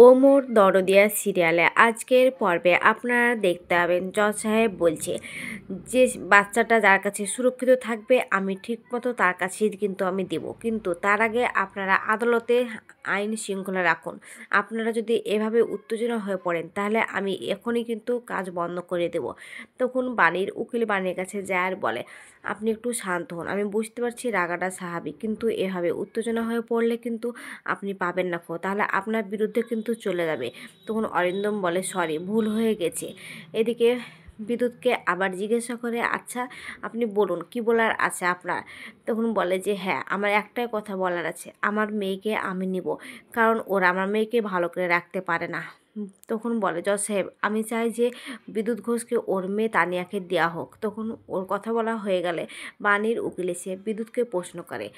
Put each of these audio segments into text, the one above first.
ও মোর দরদিয়া সিরিয়ালে আজকের পর্বে আপনারা দেখতে পাবেন জজ সাহেব বলছে যে বাচ্চাটা যার কাছে সুরক্ষিত থাকবে আমি ঠিকমতো তার কাছেই কিন্তু আমি দেব, কিন্তু তার আগে আপনারা আদালতে আইন শৃঙ্খলা রাখুন। আপনারা যদি এভাবে উত্তেজনা হয়ে পড়েন তাহলে আমি এখনই কিন্তু কাজ বন্ধ করে দেব। তখন বাণীর উকিল বাণীর কাছে যায় আর বলে, আপনি একটু শান্ত হন, আমি বুঝতে পারছি রাগাটা স্বাভাবিক, কিন্তু এভাবে উত্তেজনা হয়ে পড়লে কিন্তু আপনি পাবেন না তাহলে আপনার বিরুদ্ধে কিন্তু চলে যাবে। তখন অরিন্দম বলে, সরি, ভুল হয়ে গেছে। এদিকে বিদ্যুৎকে আবার জিজ্ঞাসা করে, আচ্ছা আপনি বলুন কি বলার আছে আপনার। তখন বলে যে হ্যাঁ, আমার একটাই কথা বলার আছে, আমার মেয়েকে আমি নিব, কারণ ওরা আমার মেয়েকে ভালো করে রাখতে পারে না। তখন বলে জজ সাহেব, আমি চাই যে বিদ্যুৎ ঘোষকে ওর মেয়ে তানিয়াকে দেওয়া হোক। তখন ওর কথা বলা হয়ে গেলে বাণীর উকিল এসে বিদ্যুৎকে প্রশ্ন করে,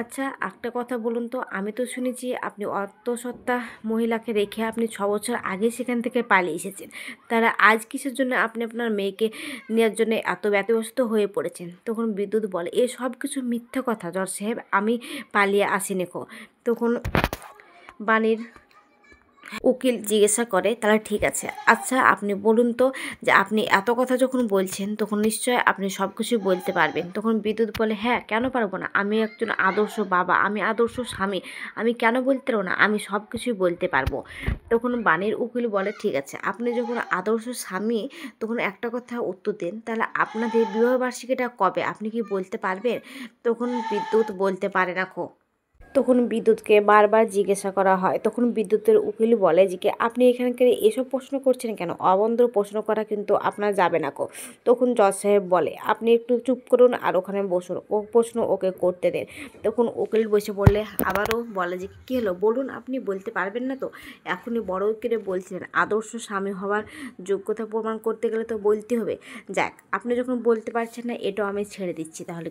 আচ্ছা একটা কথা বলুন তো, আমি তো শুনেছি আপনি অন্তঃসত্ত্বা মহিলাকে রেখে আপনি 6 বছর আগে সেখান থেকে পালিয়ে এসেছেন, তারা আজ কিসের জন্য আপনি আপনার মেয়েকে নেওয়ার জন্য এত ব্যতিব্যস্ত হয়ে পড়েছেন। তখন বিদ্যুৎ বলে, এ সব কিছু মিথ্যা কথা জজ সাহেব, আমি পালিয়ে আসিনি। তখন বাণীর উকিল জিজ্ঞাসা করে, তাহলে ঠিক আছে, আচ্ছা আপনি বলুন তো যে আপনি এত কথা যখন বলছেন তখন নিশ্চয় আপনি সব কিছুই বলতে পারবেন। তখন বিদ্যুৎ বলে, হ্যাঁ কেন পারবো না, আমি একজন আদর্শ বাবা, আমি আদর্শ স্বামী, আমি কেন বলতে পারবো না, আমি সব কিছুই বলতে পারবো। তখন বাণীর উকিল বলে, ঠিক আছে, আপনি যখন আদর্শ স্বামী তখন একটা কথা উত্তর দেন, তাহলে আপনাদের বিবাহবার্ষিকীটা কবে, আপনি কি বলতে পারবেন? তখন বিদ্যুৎ বলতে পারে না। তখন বিদ্যুৎকে বারবার জিজ্ঞাসা করা হয়। তখন বিদ্যুতের উকিল বলে যে আপনি এখানকার এসব প্রশ্ন করছেন কেন, অবন্ধ প্রশ্ন করা কিন্তু আপনার যাবে না। তখন জজ সাহেব বলে, আপনি একটু চুপ করুন আর ওখানে বসুন, ও প্রশ্ন ওকে করতে দেন। তখন উকিল বসে পড়লে আবারও বলে যে কী হলো বলুন, আপনি বলতে পারবেন না তো? এখনই বড় উকিলে বলছিলেন আদর্শ স্বামী হওয়ার যোগ্যতা প্রমাণ করতে গেলে তো বলতে হবে। যাক, আপনি যখন বলতে পারছেন না এটাও আমি ছেড়ে দিচ্ছি তাহলে,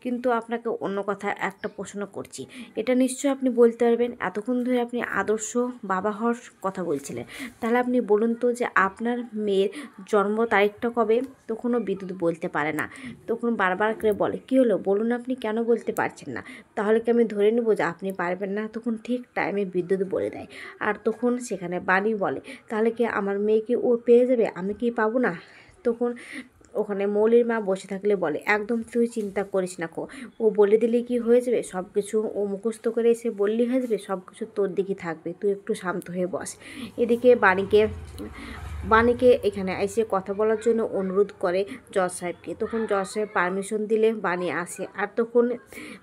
কিন্তু আপনাকে অন্য কথা একটা প্রশ্ন করছি, এটা নিশ্চয়ই আপনি বলতে পারবেন। এতক্ষণ ধরে আপনি আদর্শ বাবা হওয়ার কথা বলছিলেন, তাহলে আপনি বলুন তো যে আপনার মেয়ের জন্ম তারিখটা কবে? তখনও বিদ্যুৎ বলতে পারে না। তখন বারবার করে বলে, কী হলো বলুন, আপনি কেন বলতে পারছেন না? তাহলে কি আমি ধরে নেব যে আপনি পারবেন না? তখন ঠিক টাইমে বিদ্যুৎ বলে দেয়। আর তখন সেখানে বাণী বলে, তাহলে কি আমার মেয়েকে ও পেয়ে যাবে, আমি কি পাবো না? তখন ওখানে মৌলির মা বসে থাকলে বলে, একদম তুই চিন্তা করিস না, ও বলে দিলে কি হয়ে যাবে, সব কিছু ও মুখস্থ করে এসে বললেই হয়ে যাবে, সব কিছু তোর দিকে থাকবে, তুই একটু শান্ত হয়ে বস। এদিকে বাণীকে এখানে এসে কথা বলার জন্য অনুরোধ করে জজ সাহেবকে। তখন জজ সাহেব পারমিশন দিলে বাণী আসে। আর তখন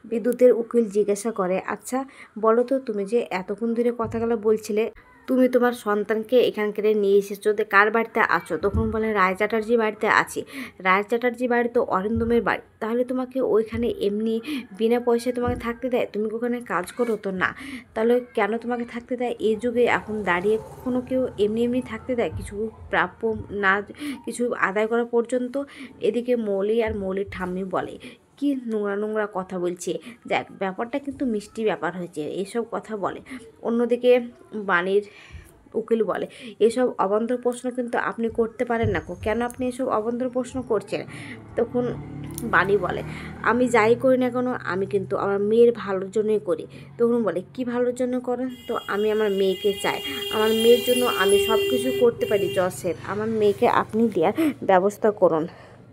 বিদ্যুতের উকিল জিজ্ঞাসা করে, আচ্ছা বলো তো, তুমি যে এতক্ষণ ধরে কথাগুলো বলছিলে, তুমি তোমার সন্তানকে এখানকার নিয়ে এসেছো, কার বাড়িতে আছো? তখন বলে, রায় চ্যাটার্জি বাড়িতে আছি। রায় চ্যাটার্জি বাড়ি তো অরিন্দমের বাড়ি, তাহলে তোমাকে ওইখানে এমনি বিনা পয়সায় তোমাকে থাকতে দেয়? তুমি ওখানে কাজ করো তো? না, তাহলে কেন তোমাকে থাকতে দেয়? এই যুগে এখন দাঁড়িয়ে কখনো কেউ এমনি এমনি থাকতে দেয় কিছু প্রাপ্য না কিছু আদায় করা পর্যন্ত? এদিকে মৌলি আর মৌলির ঠাম্মি বলে, কি নোংরা নোংরা কথা বলছে। যাক, ব্যাপারটা কিন্তু মিষ্টি ব্যাপার হয়েছে, এইসব কথা বলে। অন্যদিকে বাণীর উকিল বলে, এসব অবান্তর প্রশ্ন কিন্তু আপনি করতে পারেন না, কেন আপনি এসব অবান্তর প্রশ্ন করছেন? তখন বাণী বলে, আমি যাই করি না কেন আমি কিন্তু আমার মেয়ের ভালোর জন্যই করি। তখন বলে, কি ভালোর জন্য করেন? তো আমি আমার মেয়েকে চাই, আমার মেয়ের জন্য আমি সব কিছু করতে পারি জজ সাহেব, আমার মেয়েকে আপনি দেওয়ার ব্যবস্থা করুন।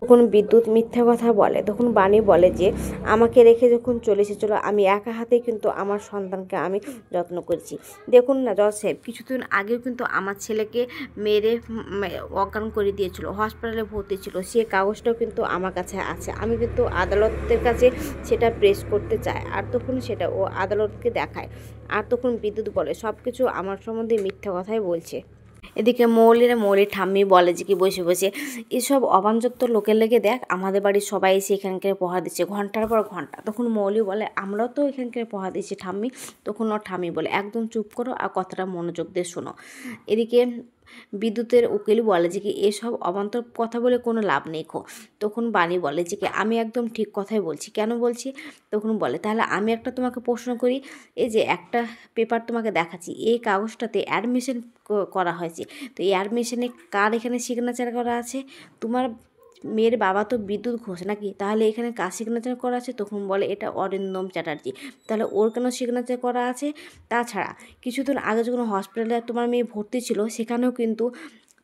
তখন বিদ্যুৎ মিথ্যা কথা বলে। তখন বাণী বলে যে আমাকে রেখে যখন চলে এসেছিলো আমি একা হাতেই কিন্তু আমার সন্তানকে আমি যত্ন করেছি। দেখুন না জজ সাহেব, কিছুদিন আগেও কিন্তু আমার ছেলেকে মেরে অজ্ঞান করে দিয়েছিল, হসপিটালে ভর্তি ছিল, সে কাগজটাও কিন্তু আমার কাছে আছে, আমি কিন্তু আদালতের কাছে সেটা প্রেস করতে চাই, আর তখন সেটা ও আদালতকে দেখায়। আর তখন বিদ্যুৎ বলে, সব কিছু আমার সম্বন্ধে মিথ্যা কথাই বলছে। এদিকে মৌলির ঠাম্মি বলে যে কি বসে বসে, এসব অবাঞ্ছত্ব লোকের লেগে দেখ, আমাদের বাড়ির সবাই এসে এখানকার পহা দিচ্ছে ঘন্টার পর ঘন্টা। তখন মৌলি বলে, আমরাও তো এখানকার পহা দিচ্ছি ঠাম্মি। তখন ওর ঠাম্মি বলে, একদম চুপ করো আর কথাটা মনোযোগ দিয়ে শোনো। এদিকে বিদ্যুতের উকিল বলে যে কি এসব অবান্তর কথা বলে কোনো লাভ নেই। তখন বাণী বলে যে কি আমি একদম ঠিক কথাই বলছি, কেন বলছি? তখন বলে, তাহলে আমি একটা তোমাকে প্রশ্ন করি, এই যে একটা পেপার তোমাকে দেখাচ্ছি, এই কাগজটাতে অ্যাডমিশন করা হয়েছে, তো এই অ্যাডমিশনে কার এখানে সিগনেচার করা আছে? তোমার মেয়ের বাবা তো বিদ্যুৎ ঘোষ নাকি, তাহলে এখানে কার সিগনেচার করা আছে? তখন বলে এটা অরিন্দম চ্যাটার্জি। তাহলে ওর কেন সিগনেচার করা আছে? তাছাড়া কিছুদিন আগে যখন হসপিটালে তোমার মেয়ে ভর্তি ছিল, সেখানেও কিন্তু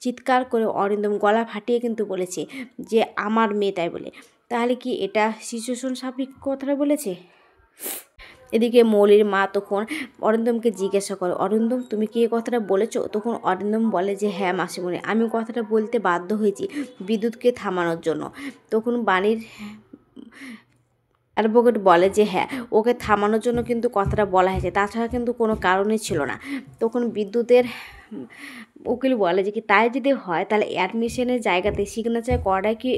চিৎকার করে অরিন্দম গলা ফাটিয়ে কিন্তু বলেছে যে আমার মেয়ে, তাই বলে। তাহলে কি এটা সিচুয়েশন সাপেক্ষ কথাটা বলেছে? এদিকে মৌলির মা তখন অরিন্দমকে জিজ্ঞাসা করে, অরিন্দম তুমি কি এই কথাটা বলেছো? তখন অরিন্দম বলে যে হ্যাঁ মাসিমণি, আমি কথাটা বলতে বাধ্য হয়েছি বিদ্যুৎকে থামানোর জন্য। তখন বাণীর অ্যাডভোকেট বলে যে হ্যাঁ, ওকে থামানোর জন্য কিন্তু কথাটা বলা হয়েছে, তাছাড়া কিন্তু কোনো কারণই ছিল না। তখন বিদ্যুতের উকিল বলে যে কি তাই যদি হয় তাহলে অ্যাডমিশনের জায়গাতে সিগনেচার করাটাই কি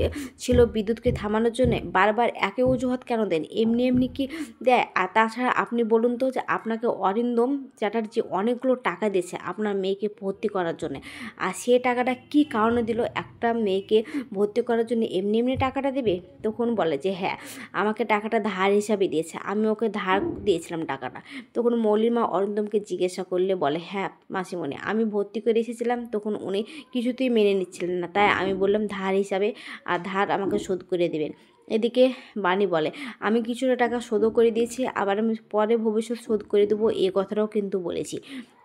ছিল বিদ্যুৎকে থামানোর জন্য? বারবার একই অজুহাত কেন দেন? এমনি এমনি কি দেয়? আর তাছাড়া আপনি বলুন তো যে আপনাকে অরিন্দম চ্যাটার্জি অনেকগুলো টাকা দিয়েছে আপনার মেয়েকে ভর্তি করার জন্য, আর সে টাকাটা কি কারণে দিল? একটা মেয়েকে ভর্তি করার জন্য এমনি এমনি টাকাটা দেবে? তখন বলে যে হ্যাঁ, আমাকে টাকাটা ধার হিসাবে দিয়েছে, আমি ওকে ধার দিয়েছিলাম টাকাটা। তখন মৌলির মা অরিন্দমকে জিজ্ঞাসা করলে বলে হ্যাঁ মাসিমণি, আমি ভর্তি করে এসেছিলাম, তখন উনি কিছুতেই মেনে নিচ্ছিলেন না, তাই আমি বললাম ধার হিসাবে, আর ধার আমাকে শোধ করে দেবেন। এদিকে বাণী বলে আমি কিছুটা টাকা শোধও করে দিয়েছি, আবার আমি পরে ভবিষ্যৎ শোধ করে দেবো, এই কথাটাও কিন্তু বলেছি।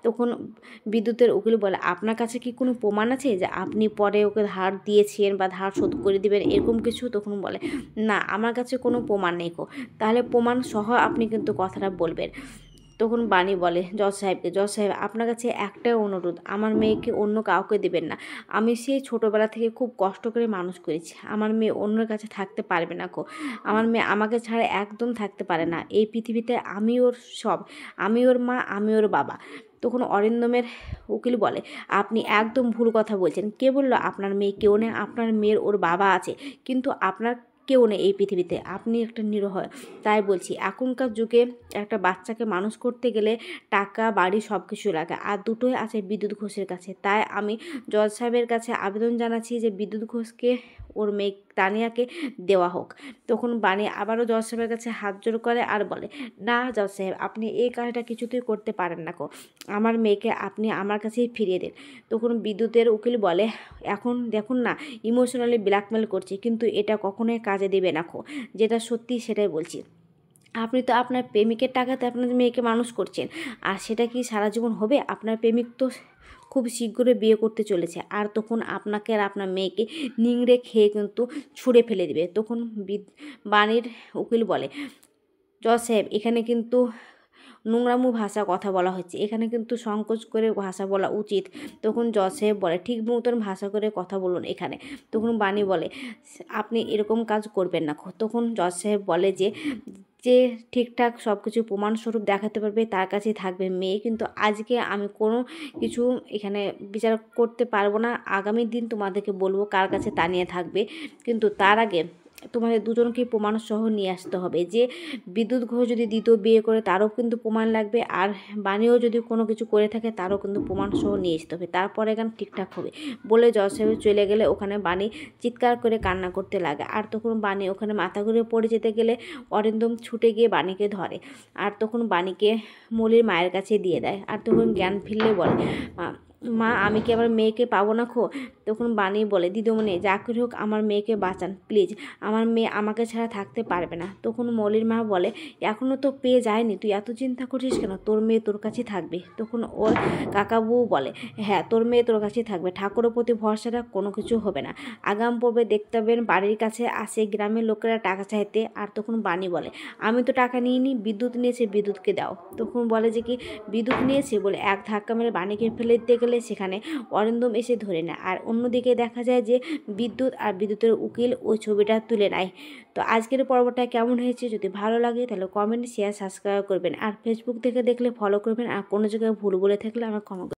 তখন বিদ্যুতের উকিল বলে আপনার কাছে কি কোনো প্রমাণ আছে যে আপনি পরে ওকে ধার দিয়েছেন বা ধার শোধ করে দেবেন এরকম কিছু? তখন বলে না, আমার কাছে কোনো প্রমাণ নেই গো। তাহলে প্রমাণ সহ আপনি কিন্তু কথাটা বলবেন। তখন বাণী বলে জজ সাহেবকে, জজ সাহেব আপনার কাছে একটাই অনুরোধ, আমার মেয়েকে অন্য কাউকে দেবেন না। আমি সেই ছোটোবেলা থেকে খুব কষ্ট করে মানুষ করেছি, আমার মেয়ে অন্যের কাছে থাকতে পারবে না গো। আমার মেয়ে আমাকে ছাড়া একদম থাকতে পারে না, এই পৃথিবীতে আমি ওর সব, আমি ওর মা, আমি ওর বাবা। তখন অরিন্দমের উকিল বলে আপনি একদম ভুল কথা বলছেন, কে বললো আপনার মেয়ে কেউ নেই? আপনার মেয়ের ওর বাবা আছে, কিন্তু আপনার কেউ নেই এই পৃথিবীতে, আপনি একটা নিরীহ। তাই বলছি এখনকার যুগে একটা বাচ্চাকে মানুষ করতে গেলে টাকা বাড়ি সব কিছু লাগে, আর দুটোই আছে বিদ্যুৎ ঘোষের কাছে। তাই আমি জজ সাহেবের কাছে আবেদন জানাচ্ছি যে বিদ্যুৎ ঘোষকে ওর মেয়ে তানিয়াকে দেওয়া হোক। তখন বাণী আবারও জজ সাহেবের কাছে হাত জোড় করে আর বলে না জজ সাহেব, আপনি এই কাজটা কিছুতেই করতে পারেন না গো, আমার মেয়েকে আপনি আমার কাছেই ফিরিয়ে দেন। তখন বিদ্যুতের উকিল বলে এখন দেখুন না, ইমোশনালি ব্ল্যাকমেল করছে, কিন্তু এটা কখনোই কাজে দেবে না গো, যেটা সত্যি সেটাই বলছি। আপনি তো আপনার প্রেমিকের টাকাতে আপনার মেয়েকে মানুষ করছেন, আর সেটা কি সারা জীবন হবে? আপনার প্রেমিক তো খুব শীঘ্রই বিয়ে করতে চলেছে, আর তখন আপনাকে আর আপনার মেয়েকে নিংড়ে খেয়ে কিন্তু ছুঁড়ে ফেলে দেবে। তখন বাণীর উকিল বলে জজ সাহেব, এখানে কিন্তু নোংরামু ভাষা কথা বলা হচ্ছে, এখানে কিন্তু সংকোচ করে ভাষা বলা উচিত। তখন জজ সাহেব বলে ঠিক মতন ভাষা করে কথা বলুন এখানে। তখন বাণী বলে আপনি এরকম কাজ করবেন না। তখন জজ সাহেব বলে যে যে ঠিকঠাক সব কিছু প্রমাণস্বরূপ দেখাতে পারবে তার কাছেই থাকবে মেয়ে, কিন্তু আজকে আমি কোনো কিছু এখানে বিচার করতে পারবো না, আগামী দিন তোমাদেরকে বলবো কার কাছে তানিয়া থাকবে। কিন্তু তার আগে তোমাদের দুজনকেই প্রমাণ সহ নিয়ে আসতে হবে যে বিদ্যুৎ ঘোষ যদি দ্বিতীয় বিয়ে করে তারও কিন্তু প্রমাণ লাগবে, আর বাণীও যদি কোনো কিছু করে থাকে তারও কিন্তু প্রমাণ সহ নিয়ে আসতে হবে, তারপরে গান ঠিকঠাক হবে। বলে জজ সাহেব চলে গেলে ওখানে বাণী চিৎকার করে কান্না করতে লাগে, আর তখন বাণী ওখানে মাথা ঘুরে পড়ে যেতে গেলে অরিন্দম ছুটে গিয়ে বাণীকে ধরে, আর তখন বাণীকে মলির মায়ের কাছে দিয়ে দেয়। আর তখন জ্ঞান ফিরলে বলে মা আমি কি আমার মেয়েকে পাবো না খো? তখন বাণী বলে দিদিমণি যা করে হোক আমার মেয়েকে বাঁচান প্লিজ, আমার মেয়ে আমাকে ছাড়া থাকতে পারবে না। তখন মলির মা বলে এখনও তো পেয়ে যায়নি, তুই এত চিন্তা করছিস কেন, তোর মেয়ে তোর কাছেই থাকবে। তখন ওর কাকাবু বলে হ্যাঁ তোর মেয়ে তোর কাছেই থাকবে, ঠাকুরের প্রতি ভরসাটা কোনো কিছু হবে না। আগাম পর্বে দেখতে পাবেন বাড়ির কাছে আসে গ্রামের লোকেরা টাকা চাইতে, আর তখন বাণী বলে আমি তো টাকা নিইনি, বিদ্যুৎ নিয়েছে, বিদ্যুৎকে দাও। তখন বলে যে কি বিদ্যুৎ নিয়েছে বলে এক ধাক্কা মেরে বাণীকে ফেলে দিতে গেলে সেখানে অরিন্দম এসে ধরে নেয়, আর অন্যদিকে দেখা যায় যে বিদ্যুৎ আর বিদ্যুতের উকিল ওই ছবিটা তুলে নেয়। তো আজকের পর্বটা কেমন হয়েছে যদি ভালো লাগে তাহলে কমেন্ট শেয়ার সাবস্ক্রাইব করবেন, আর ফেসবুক থেকে দেখলে ফলো করবেন, আর কোনো জায়গায় ভুল বলে থাকলে আমার কমেন্ট